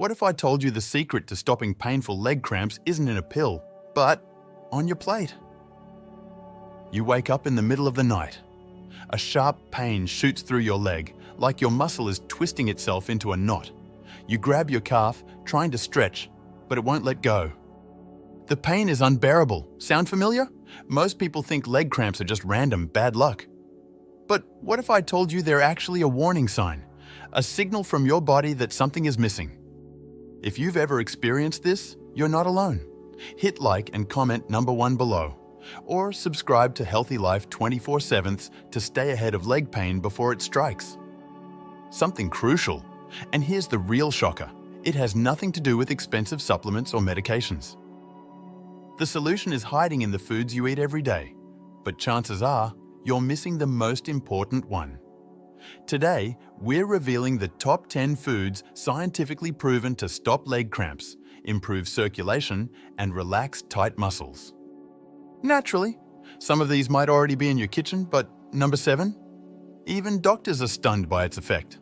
What if I told you the secret to stopping painful leg cramps isn't in a pill, but on your plate? You wake up in the middle of the night. A sharp pain shoots through your leg, like your muscle is twisting itself into a knot. You grab your calf, trying to stretch, but it won't let go. The pain is unbearable. Sound familiar? Most people think leg cramps are just random bad luck. But what if I told you they're actually a warning sign, a signal from your body that something is missing? If you've ever experienced this, you're not alone. Hit like and comment number 1 below, or subscribe to Healthy Life 24/7 to stay ahead of leg pain before it strikes. Something crucial, and here's the real shocker. It has nothing to do with expensive supplements or medications. The solution is hiding in the foods you eat every day, but chances are you're missing the most important one. Today, we're revealing the top 10 foods scientifically proven to stop leg cramps, improve circulation, and relax tight muscles. Naturally, some of these might already be in your kitchen, but number 7? Even doctors are stunned by its effect.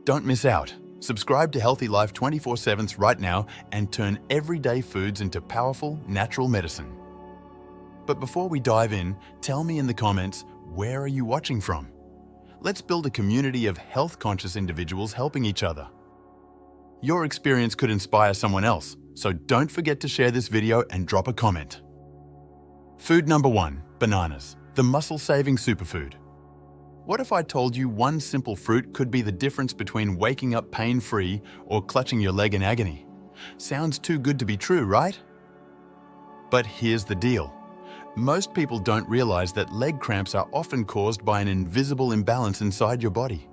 Don't miss out. Subscribe to Healthy Life 24/7 right now and turn everyday foods into powerful, natural medicine. But before we dive in, tell me in the comments, where are you watching from? Let's build a community of health-conscious individuals helping each other. Your experience could inspire someone else, so don't forget to share this video and drop a comment. Food number 1, bananas, the muscle-saving superfood. What if I told you one simple fruit could be the difference between waking up pain-free or clutching your leg in agony? Sounds too good to be true, right? But here's the deal. Most people don't realize that leg cramps are often caused by an invisible imbalance inside your body.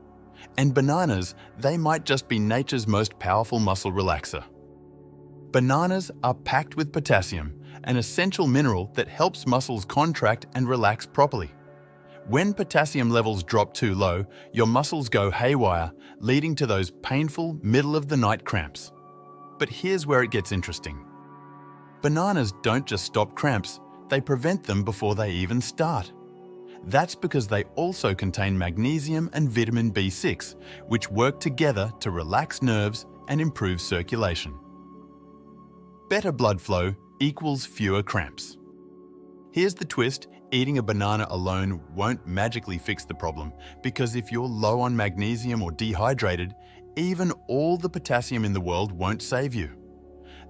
And bananas, they might just be nature's most powerful muscle relaxer. Bananas are packed with potassium, an essential mineral that helps muscles contract and relax properly. When potassium levels drop too low, your muscles go haywire, leading to those painful middle-of-the-night cramps. But here's where it gets interesting. Bananas don't just stop cramps, they prevent them before they even start. That's because they also contain magnesium and vitamin B6, which work together to relax nerves and improve circulation. Better blood flow equals fewer cramps. Here's the twist, eating a banana alone won't magically fix the problem, because if you're low on magnesium or dehydrated, even all the potassium in the world won't save you.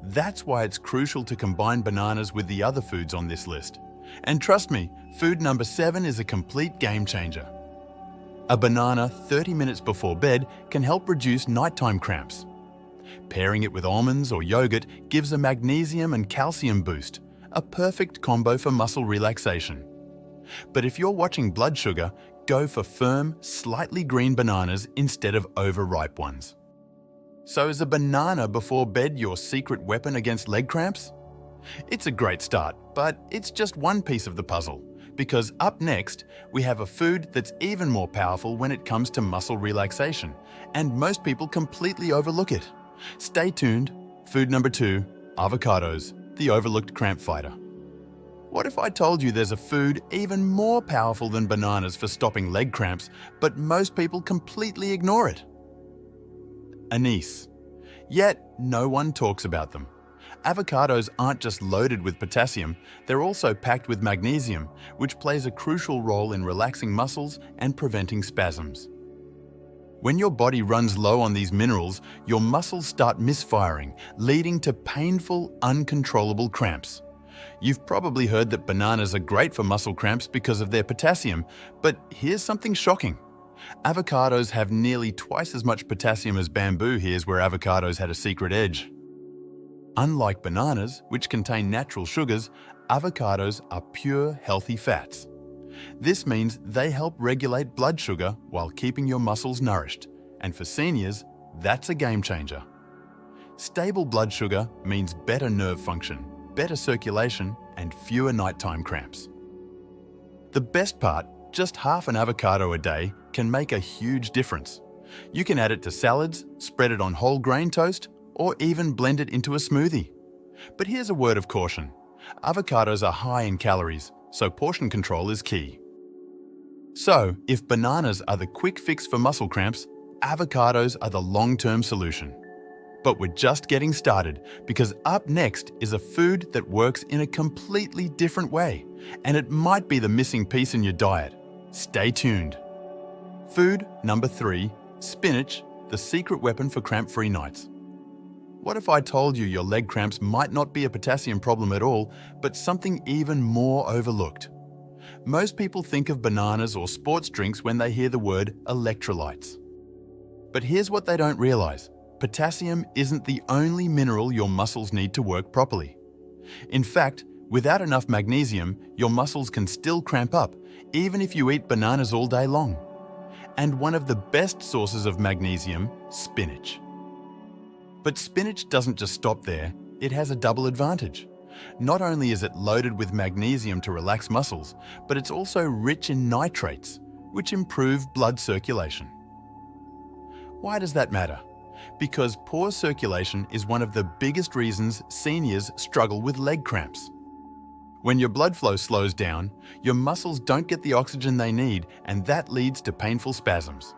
That's why it's crucial to combine bananas with the other foods on this list. And trust me, food number 7 is a complete game changer. A banana 30 minutes before bed can help reduce nighttime cramps. Pairing it with almonds or yogurt gives a magnesium and calcium boost, a perfect combo for muscle relaxation. But if you're watching blood sugar, go for firm, slightly green bananas instead of overripe ones. So is a banana before bed your secret weapon against leg cramps? It's a great start, but it's just one piece of the puzzle, because up next, we have a food that's even more powerful when it comes to muscle relaxation, and most people completely overlook it. Stay tuned. Food number 2, avocados, the overlooked cramp fighter. What if I told you there's a food even more powerful than bananas for stopping leg cramps, but most people completely ignore it? Anise. Yet, no one talks about them. Avocados aren't just loaded with potassium, they're also packed with magnesium, which plays a crucial role in relaxing muscles and preventing spasms. When your body runs low on these minerals, your muscles start misfiring, leading to painful, uncontrollable cramps. You've probably heard that bananas are great for muscle cramps because of their potassium, but here's something shocking. Avocados have nearly twice as much potassium as bamboo. Here's where avocados had a secret edge. Unlike bananas, which contain natural sugars, avocados are pure, healthy fats. This means they help regulate blood sugar while keeping your muscles nourished. And for seniors, that's a game changer. Stable blood sugar means better nerve function, better circulation, and fewer nighttime cramps. The best part, just half an avocado a day can make a huge difference. You can add it to salads, spread it on whole grain toast, or even blend it into a smoothie. But here's a word of caution. Avocados are high in calories, so portion control is key. So, if bananas are the quick fix for muscle cramps, avocados are the long-term solution. But we're just getting started, because up next is a food that works in a completely different way, and it might be the missing piece in your diet. Stay tuned. Food number 3, spinach, the secret weapon for cramp-free nights. What if I told you your leg cramps might not be a potassium problem at all, but something even more overlooked? Most people think of bananas or sports drinks when they hear the word electrolytes. But here's what they don't realize. Potassium isn't the only mineral your muscles need to work properly. In fact, without enough magnesium, your muscles can still cramp up, even if you eat bananas all day long. And one of the best sources of magnesium, spinach. But spinach doesn't just stop there, it has a double advantage. Not only is it loaded with magnesium to relax muscles, but it's also rich in nitrates, which improve blood circulation. Why does that matter? Because poor circulation is one of the biggest reasons seniors struggle with leg cramps. When your blood flow slows down, your muscles don't get the oxygen they need, and that leads to painful spasms.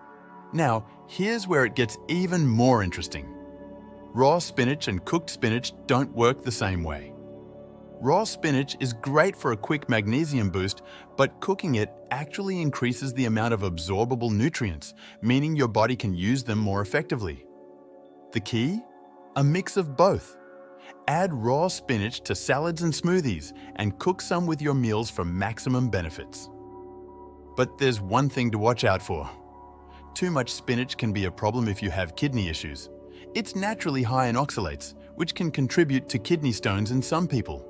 Now, here's where it gets even more interesting. Raw spinach and cooked spinach don't work the same way. Raw spinach is great for a quick magnesium boost, but cooking it actually increases the amount of absorbable nutrients, meaning your body can use them more effectively. The key? A mix of both. Add raw spinach to salads and smoothies and cook some with your meals for maximum benefits. But there's one thing to watch out for. Too much spinach can be a problem if you have kidney issues. It's naturally high in oxalates, which can contribute to kidney stones in some people.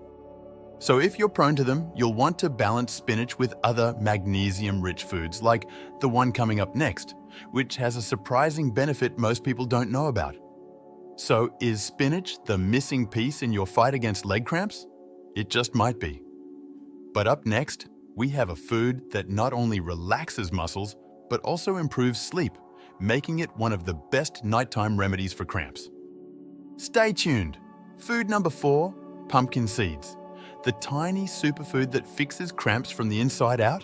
So if you're prone to them, you'll want to balance spinach with other magnesium-rich foods like the one coming up next, which has a surprising benefit most people don't know about. So is spinach the missing piece in your fight against leg cramps? It just might be. But up next, we have a food that not only relaxes muscles, but also improves sleep, making it one of the best nighttime remedies for cramps. Stay tuned. Food number 4, pumpkin seeds. The tiny superfood that fixes cramps from the inside out?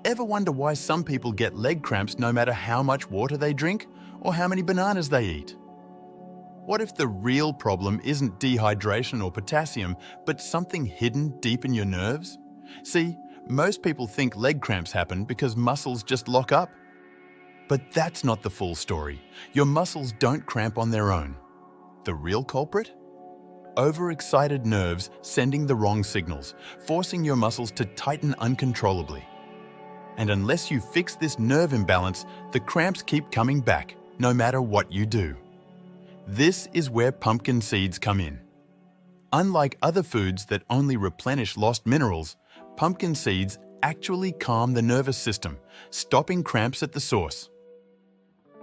Ever wonder why some people get leg cramps no matter how much water they drink or how many bananas they eat? What if the real problem isn't dehydration or potassium, but something hidden deep in your nerves? See, most people think leg cramps happen because muscles just lock up. But that's not the full story. Your muscles don't cramp on their own. The real culprit? Overexcited nerves sending the wrong signals, forcing your muscles to tighten uncontrollably. And unless you fix this nerve imbalance, the cramps keep coming back, no matter what you do. This is where pumpkin seeds come in. Unlike other foods that only replenish lost minerals, pumpkin seeds actually calm the nervous system, stopping cramps at the source.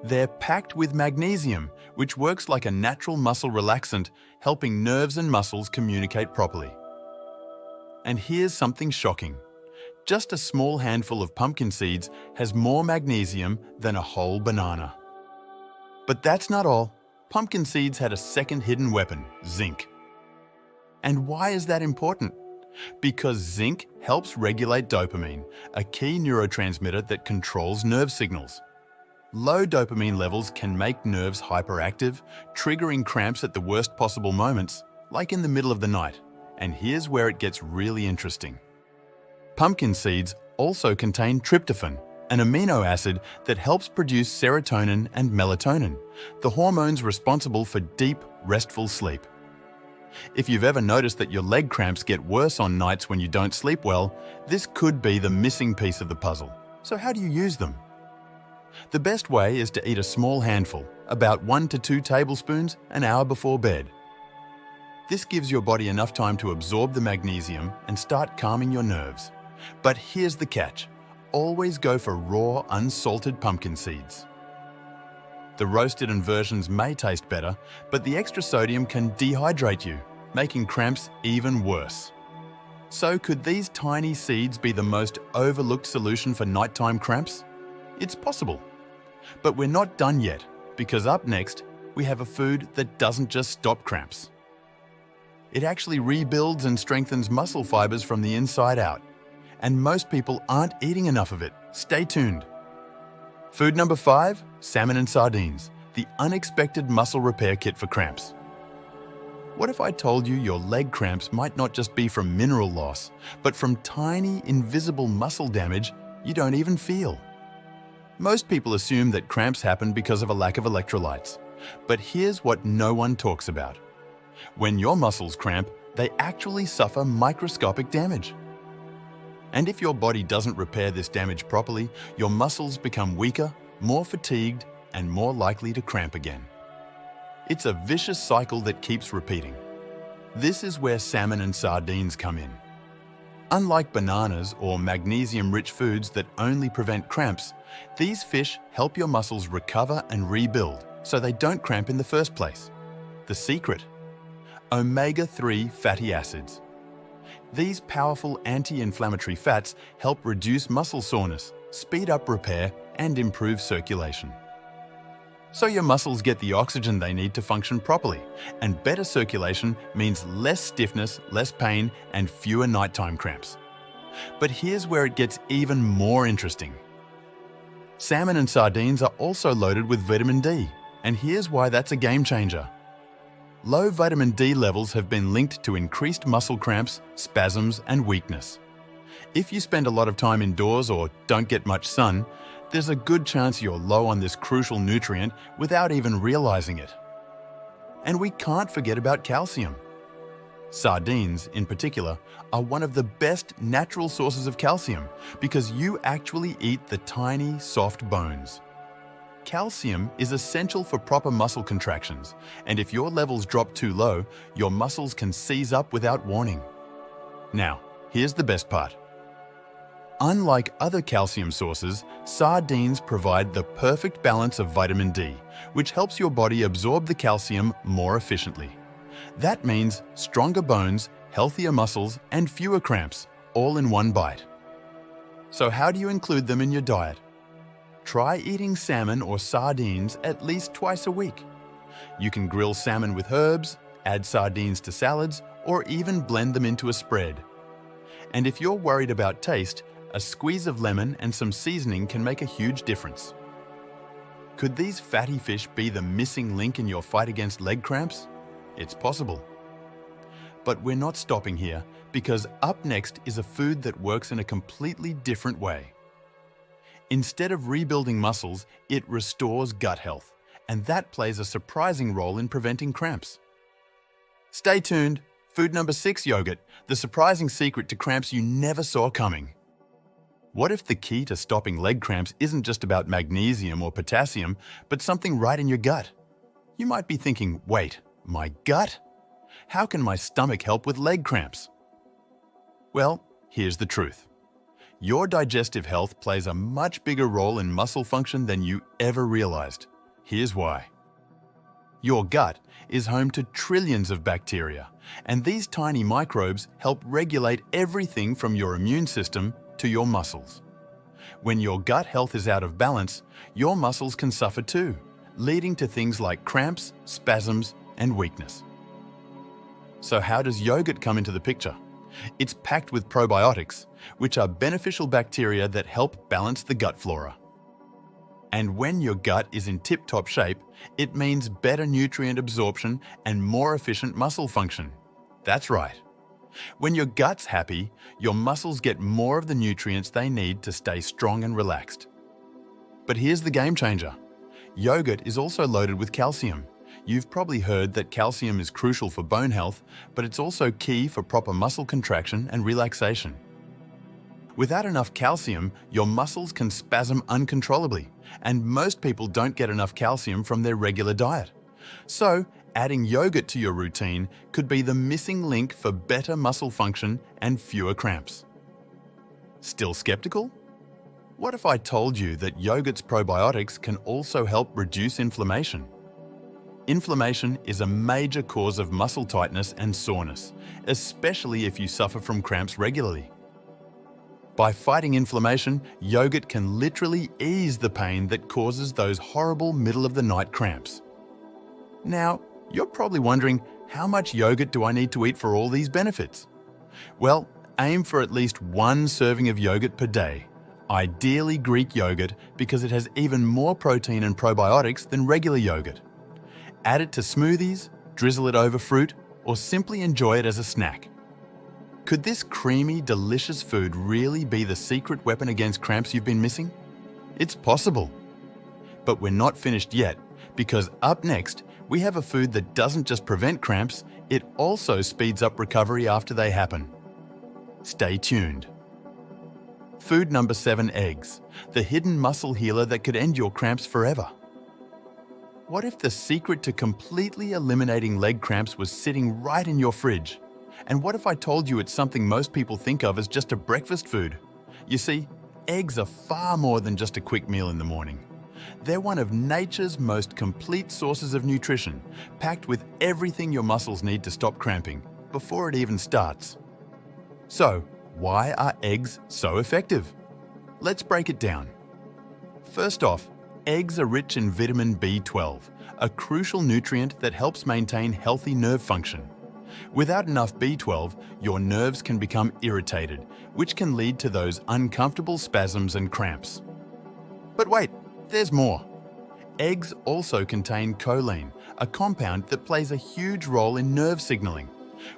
They're packed with magnesium, which works like a natural muscle relaxant, helping nerves and muscles communicate properly. And here's something shocking. Just a small handful of pumpkin seeds has more magnesium than a whole banana. But that's not all. Pumpkin seeds had a second hidden weapon, zinc. And why is that important? Because zinc helps regulate dopamine, a key neurotransmitter that controls nerve signals. Low dopamine levels can make nerves hyperactive, triggering cramps at the worst possible moments, like in the middle of the night. And here's where it gets really interesting. Pumpkin seeds also contain tryptophan, an amino acid that helps produce serotonin and melatonin, the hormones responsible for deep, restful sleep. If you've ever noticed that your leg cramps get worse on nights when you don't sleep well, this could be the missing piece of the puzzle. So how do you use them? The best way is to eat a small handful, about 1 to 2 tablespoons, an hour before bed. This gives your body enough time to absorb the magnesium and start calming your nerves. But here's the catch. Always go for raw, unsalted pumpkin seeds. The roasted versions may taste better, but the extra sodium can dehydrate you, making cramps even worse. So could these tiny seeds be the most overlooked solution for nighttime cramps? It's possible. But we're not done yet, because up next, we have a food that doesn't just stop cramps. It actually rebuilds and strengthens muscle fibers from the inside out. And most people aren't eating enough of it. Stay tuned. Food number 5, salmon and sardines, the unexpected muscle repair kit for cramps. What if I told you your leg cramps might not just be from mineral loss, but from tiny, invisible muscle damage you don't even feel? Most people assume that cramps happen because of a lack of electrolytes, but here's what no one talks about. When your muscles cramp, they actually suffer microscopic damage. And if your body doesn't repair this damage properly, your muscles become weaker, more fatigued, and more likely to cramp again. It's a vicious cycle that keeps repeating. This is where salmon and sardines come in. Unlike bananas or magnesium-rich foods that only prevent cramps, these fish help your muscles recover and rebuild so they don't cramp in the first place. The secret? Omega-3 fatty acids. These powerful anti-inflammatory fats help reduce muscle soreness, speed up repair, and improve circulation. So your muscles get the oxygen they need to function properly, and better circulation means less stiffness, less pain, and fewer nighttime cramps. But here's where it gets even more interesting. Salmon and sardines are also loaded with vitamin D, and here's why that's a game changer. Low vitamin D levels have been linked to increased muscle cramps, spasms, and weakness. If you spend a lot of time indoors or don't get much sun, there's a good chance you're low on this crucial nutrient without even realizing it. And we can't forget about calcium. Sardines, in particular, are one of the best natural sources of calcium because you actually eat the tiny, soft bones. Calcium is essential for proper muscle contractions, and if your levels drop too low, your muscles can seize up without warning. Now, here's the best part. Unlike other calcium sources, sardines provide the perfect balance of vitamin D, which helps your body absorb the calcium more efficiently. That means stronger bones, healthier muscles, and fewer cramps, all in one bite. So how do you include them in your diet? Try eating salmon or sardines at least twice a week. You can grill salmon with herbs, add sardines to salads, or even blend them into a spread. And if you're worried about taste, a squeeze of lemon and some seasoning can make a huge difference. Could these fatty fish be the missing link in your fight against leg cramps? It's possible. But we're not stopping here, because up next is a food that works in a completely different way. Instead of rebuilding muscles, it restores gut health, and that plays a surprising role in preventing cramps. Stay tuned. Food number 6, yogurt, the surprising secret to cramps you never saw coming. What if the key to stopping leg cramps isn't just about magnesium or potassium, but something right in your gut? You might be thinking, wait, my gut? How can my stomach help with leg cramps? Well, here's the truth. Your digestive health plays a much bigger role in muscle function than you ever realized. Here's why. Your gut is home to trillions of bacteria, and these tiny microbes help regulate everything from your immune system to your muscles. When your gut health is out of balance, your muscles can suffer too, leading to things like cramps, spasms, and weakness. So how does yogurt come into the picture? It's packed with probiotics, which are beneficial bacteria that help balance the gut flora. And when your gut is in tip-top shape, it means better nutrient absorption and more efficient muscle function. That's right. When your gut's happy, your muscles get more of the nutrients they need to stay strong and relaxed. But here's the game changer. Yogurt is also loaded with calcium. You've probably heard that calcium is crucial for bone health, but it's also key for proper muscle contraction and relaxation. Without enough calcium, your muscles can spasm uncontrollably, and most people don't get enough calcium from their regular diet. So, adding yogurt to your routine could be the missing link for better muscle function and fewer cramps. Still skeptical? What if I told you that yogurt's probiotics can also help reduce inflammation? Inflammation is a major cause of muscle tightness and soreness, especially if you suffer from cramps regularly. By fighting inflammation, yogurt can literally ease the pain that causes those horrible middle-of-the-night cramps. Now, you're probably wondering, how much yogurt do I need to eat for all these benefits? Well, aim for at least 1 serving of yogurt per day, Ideally Greek yogurt because it has even more protein and probiotics than regular yogurt. Add it to smoothies, drizzle it over fruit, or simply enjoy it as a snack. Could this creamy, delicious food really be the secret weapon against cramps you've been missing? It's possible. But we're not finished yet, because up next, we have a food that doesn't just prevent cramps, it also speeds up recovery after they happen. Stay tuned. Food number 7, eggs, the hidden muscle healer that could end your cramps forever. What if the secret to completely eliminating leg cramps was sitting right in your fridge? And what if I told you it's something most people think of as just a breakfast food? You see, eggs are far more than just a quick meal in the morning. They're one of nature's most complete sources of nutrition, packed with everything your muscles need to stop cramping, before it even starts. So, why are eggs so effective? Let's break it down. First off, eggs are rich in vitamin B12, a crucial nutrient that helps maintain healthy nerve function. Without enough B12, your nerves can become irritated, which can lead to those uncomfortable spasms and cramps. But wait, there's more. Eggs also contain choline, a compound that plays a huge role in nerve signaling.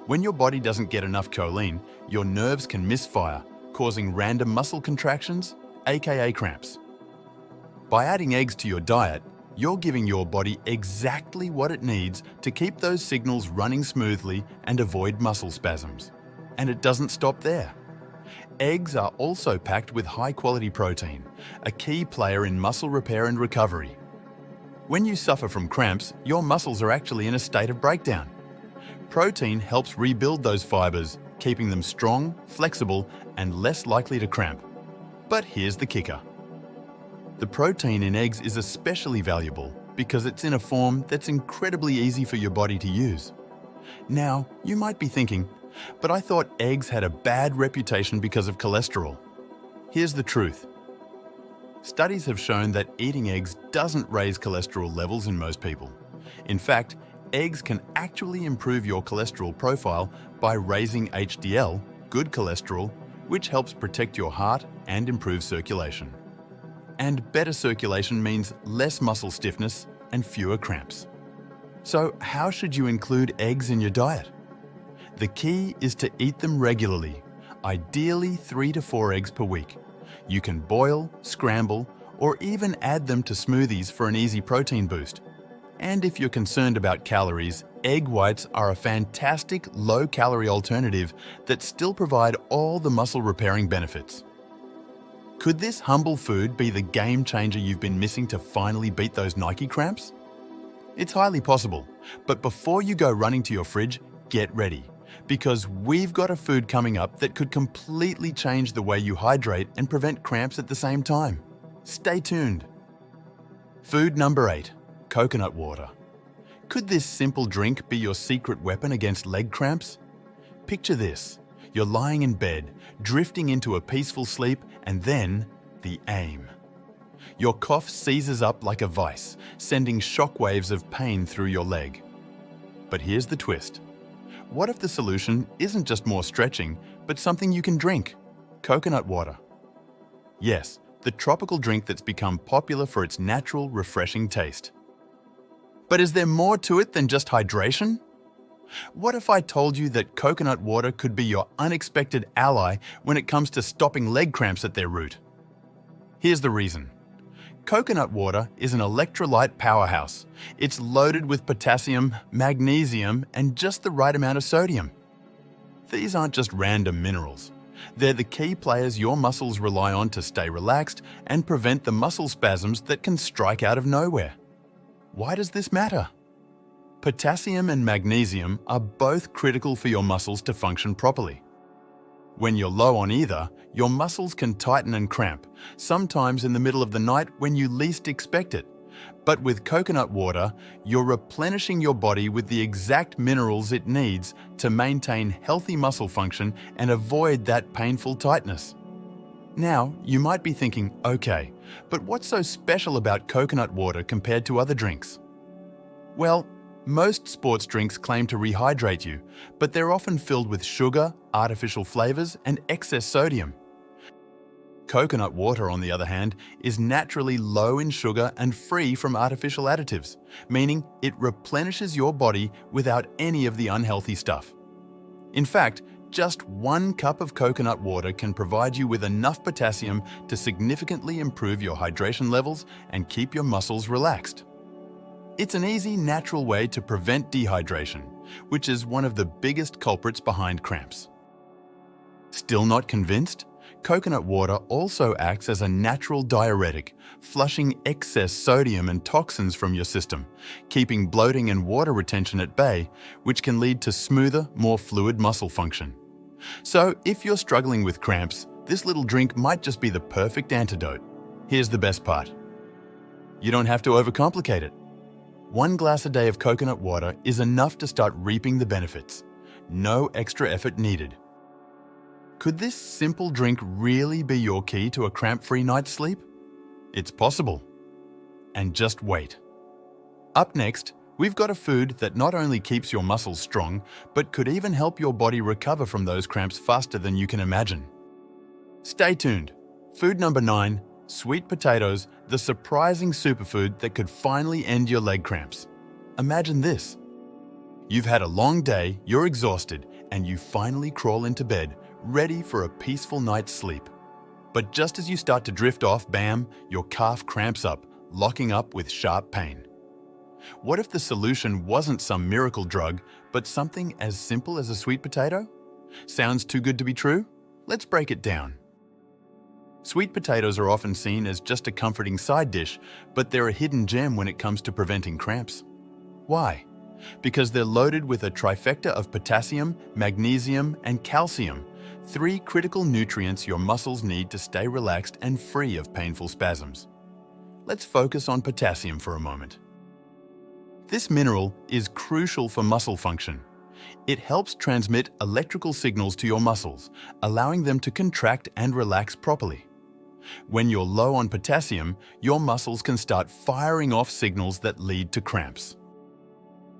When your body doesn't get enough choline, your nerves can misfire, causing random muscle contractions, aka cramps. By adding eggs to your diet, you're giving your body exactly what it needs to keep those signals running smoothly and avoid muscle spasms. And it doesn't stop there. Eggs are also packed with high-quality protein, a key player in muscle repair and recovery. When you suffer from cramps, your muscles are actually in a state of breakdown. Protein helps rebuild those fibers, keeping them strong, flexible, and less likely to cramp. But here's the kicker. The protein in eggs is especially valuable because it's in a form that's incredibly easy for your body to use. Now, you might be thinking, but I thought eggs had a bad reputation because of cholesterol. Here's the truth. Studies have shown that eating eggs doesn't raise cholesterol levels in most people. In fact, eggs can actually improve your cholesterol profile by raising HDL, good cholesterol, which helps protect your heart and improve circulation. And better circulation means less muscle stiffness and fewer cramps. So how should you include eggs in your diet? The key is to eat them regularly, ideally 3 to 4 eggs per week. You can boil, scramble, or even add them to smoothies for an easy protein boost. And if you're concerned about calories, egg whites are a fantastic low-calorie alternative that still provide all the muscle repairing benefits. Could this humble food be the game changer you've been missing to finally beat those Nike cramps? It's highly possible, but before you go running to your fridge, get ready, because we've got a food coming up that could completely change the way you hydrate and prevent cramps at the same time. Stay tuned. Food number 8, coconut water. Could this simple drink be your secret weapon against leg cramps? Picture this. You're lying in bed, drifting into a peaceful sleep, and then the aim. Your cough seizes up like a vice, sending shockwaves of pain through your leg. But here's the twist. What if the solution isn't just more stretching, but something you can drink? Coconut water. Yes, the tropical drink that's become popular for its natural, refreshing taste. But is there more to it than just hydration? What if I told you that coconut water could be your unexpected ally when it comes to stopping leg cramps at their root? Here's the reason. Coconut water is an electrolyte powerhouse. It's loaded with potassium, magnesium, and just the right amount of sodium. These aren't just random minerals. They're the key players your muscles rely on to stay relaxed and prevent the muscle spasms that can strike out of nowhere. Why does this matter? Potassium and magnesium are both critical for your muscles to function properly. When you're low on either, your muscles can tighten and cramp, sometimes in the middle of the night when you least expect it. But with coconut water, you're replenishing your body with the exact minerals it needs to maintain healthy muscle function and avoid that painful tightness. Now, you might be thinking, okay, but what's so special about coconut water compared to other drinks? Well, most sports drinks claim to rehydrate you, but they're often filled with sugar, artificial flavors, and excess sodium. Coconut water, on the other hand, is naturally low in sugar and free from artificial additives, meaning it replenishes your body without any of the unhealthy stuff. In fact, just 1 cup of coconut water can provide you with enough potassium to significantly improve your hydration levels and keep your muscles relaxed. It's an easy, natural way to prevent dehydration, which is one of the biggest culprits behind cramps. Still not convinced? Coconut water also acts as a natural diuretic, flushing excess sodium and toxins from your system, keeping bloating and water retention at bay, which can lead to smoother, more fluid muscle function. So, if you're struggling with cramps, this little drink might just be the perfect antidote. Here's the best part. You don't have to overcomplicate it. 1 glass a day of coconut water is enough to start reaping the benefits. No extra effort needed. Could this simple drink really be your key to a cramp-free night's sleep? It's possible. And just wait. Up next, we've got a food that not only keeps your muscles strong, but could even help your body recover from those cramps faster than you can imagine. Stay tuned. Food number 9, sweet potatoes, the surprising superfood that could finally end your leg cramps. Imagine this. You've had a long day, you're exhausted, and you finally crawl into bed, ready for a peaceful night's sleep. But just as you start to drift off, bam, your calf cramps up, locking up with sharp pain. What if the solution wasn't some miracle drug, but something as simple as a sweet potato? Sounds too good to be true? Let's break it down. Sweet potatoes are often seen as just a comforting side dish, but they're a hidden gem when it comes to preventing cramps. Why? Because they're loaded with a trifecta of potassium, magnesium, and calcium, 3 critical nutrients your muscles need to stay relaxed and free of painful spasms. Let's focus on potassium for a moment. This mineral is crucial for muscle function. It helps transmit electrical signals to your muscles, allowing them to contract and relax properly. When you're low on potassium, your muscles can start firing off signals that lead to cramps.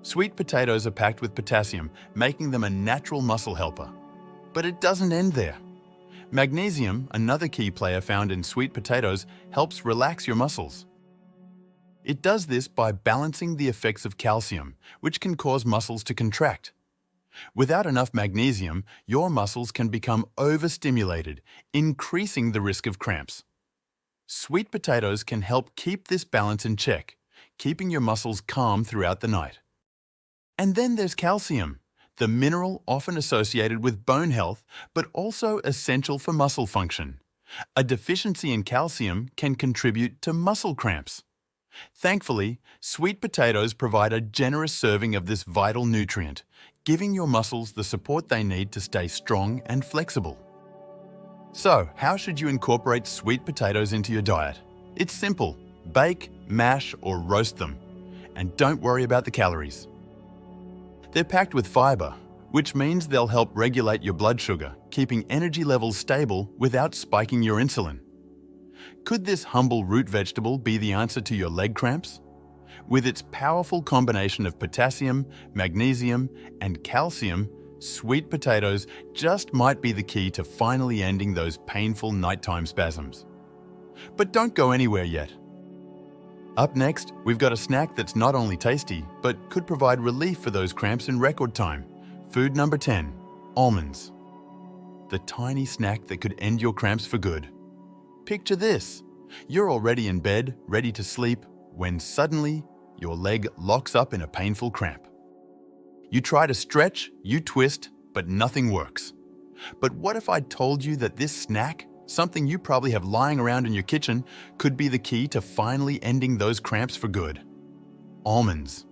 Sweet potatoes are packed with potassium, making them a natural muscle helper. But it doesn't end there. Magnesium, another key player found in sweet potatoes, helps relax your muscles. It does this by balancing the effects of calcium, which can cause muscles to contract. Without enough magnesium, your muscles can become overstimulated, increasing the risk of cramps. Sweet potatoes can help keep this balance in check, keeping your muscles calm throughout the night. And then there's calcium, the mineral often associated with bone health, but also essential for muscle function. A deficiency in calcium can contribute to muscle cramps. Thankfully, sweet potatoes provide a generous serving of this vital nutrient, giving your muscles the support they need to stay strong and flexible. So, how should you incorporate sweet potatoes into your diet? It's simple. Bake, mash, or roast them. And don't worry about the calories. They're packed with fiber, which means they'll help regulate your blood sugar, keeping energy levels stable without spiking your insulin. Could this humble root vegetable be the answer to your leg cramps? With its powerful combination of potassium, magnesium, and calcium, sweet potatoes just might be the key to finally ending those painful nighttime spasms. But don't go anywhere yet. Up next, we've got a snack that's not only tasty, but could provide relief for those cramps in record time. Food number 10, almonds. The tiny snack that could end your cramps for good. Picture this. You're already in bed, ready to sleep, when suddenly your leg locks up in a painful cramp. You try to stretch, you twist, but nothing works. But what if I told you that this snack, something you probably have lying around in your kitchen, could be the key to finally ending those cramps for good? Almonds.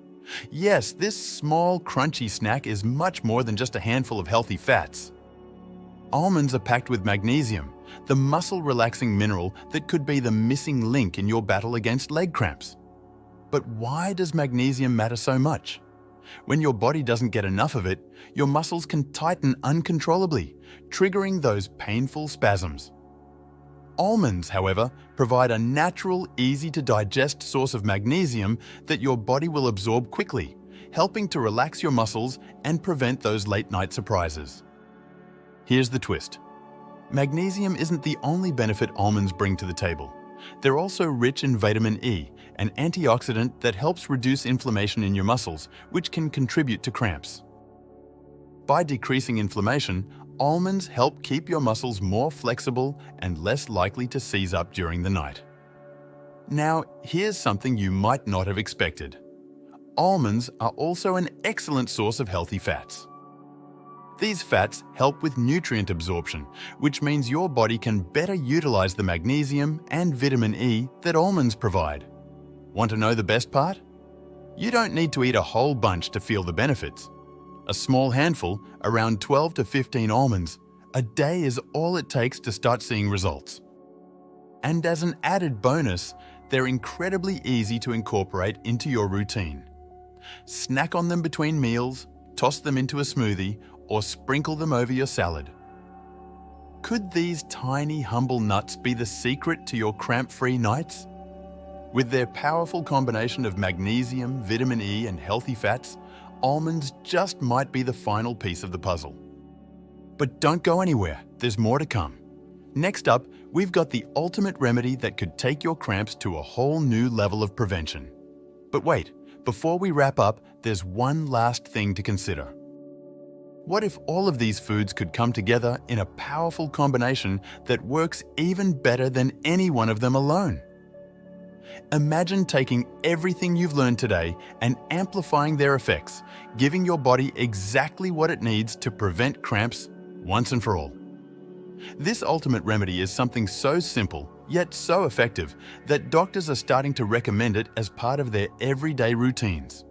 Yes, this small, crunchy snack is much more than just a handful of healthy fats. Almonds are packed with magnesium, the muscle-relaxing mineral that could be the missing link in your battle against leg cramps. But why does magnesium matter so much? When your body doesn't get enough of it, your muscles can tighten uncontrollably, triggering those painful spasms. Almonds, however, provide a natural, easy-to-digest source of magnesium that your body will absorb quickly, helping to relax your muscles and prevent those late-night surprises. Here's the twist. Magnesium isn't the only benefit almonds bring to the table. They're also rich in vitamin E, an antioxidant that helps reduce inflammation in your muscles, which can contribute to cramps. By decreasing inflammation, almonds help keep your muscles more flexible and less likely to seize up during the night. Now, here's something you might not have expected. Almonds are also an excellent source of healthy fats. These fats help with nutrient absorption, which means your body can better utilize the magnesium and vitamin E that almonds provide. Want to know the best part? You don't need to eat a whole bunch to feel the benefits. A small handful, around 12 to 15 almonds, a day is all it takes to start seeing results. And as an added bonus, they're incredibly easy to incorporate into your routine. Snack on them between meals, toss them into a smoothie, or sprinkle them over your salad. Could these tiny, humble nuts be the secret to your cramp-free nights? With their powerful combination of magnesium, vitamin E, and healthy fats, almonds just might be the final piece of the puzzle. But don't go anywhere, there's more to come. Next up, we've got the ultimate remedy that could take your cramps to a whole new level of prevention. But wait, before we wrap up, there's one last thing to consider. What if all of these foods could come together in a powerful combination that works even better than any one of them alone? Imagine taking everything you've learned today and amplifying their effects, giving your body exactly what it needs to prevent cramps once and for all. This ultimate remedy is something so simple, yet so effective, that doctors are starting to recommend it as part of their everyday routines.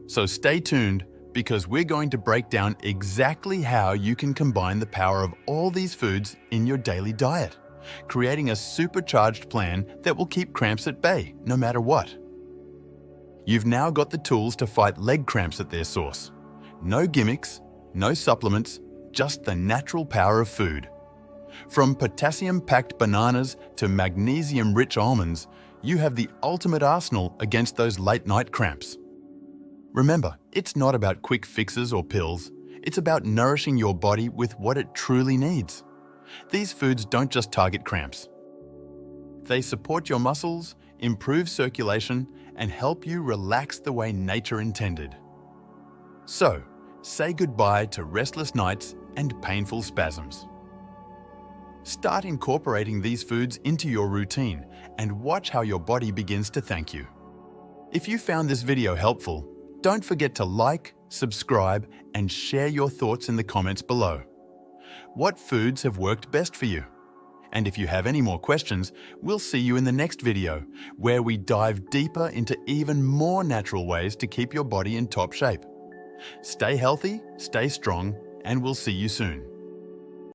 So stay tuned, because we're going to break down exactly how you can combine the power of all these foods in your daily diet, creating a supercharged plan that will keep cramps at bay, no matter what. You've now got the tools to fight leg cramps at their source. No gimmicks, no supplements, just the natural power of food. From potassium-packed bananas to magnesium-rich almonds, you have the ultimate arsenal against those late-night cramps. Remember, it's not about quick fixes or pills. It's about nourishing your body with what it truly needs. These foods don't just target cramps. They support your muscles, improve circulation, and help you relax the way nature intended. So, say goodbye to restless nights and painful spasms. Start incorporating these foods into your routine and watch how your body begins to thank you. If you found this video helpful, don't forget to like, subscribe, and share your thoughts in the comments below. What foods have worked best for you? And if you have any more questions, we'll see you in the next video, where we dive deeper into even more natural ways to keep your body in top shape. Stay healthy, stay strong, and we'll see you soon.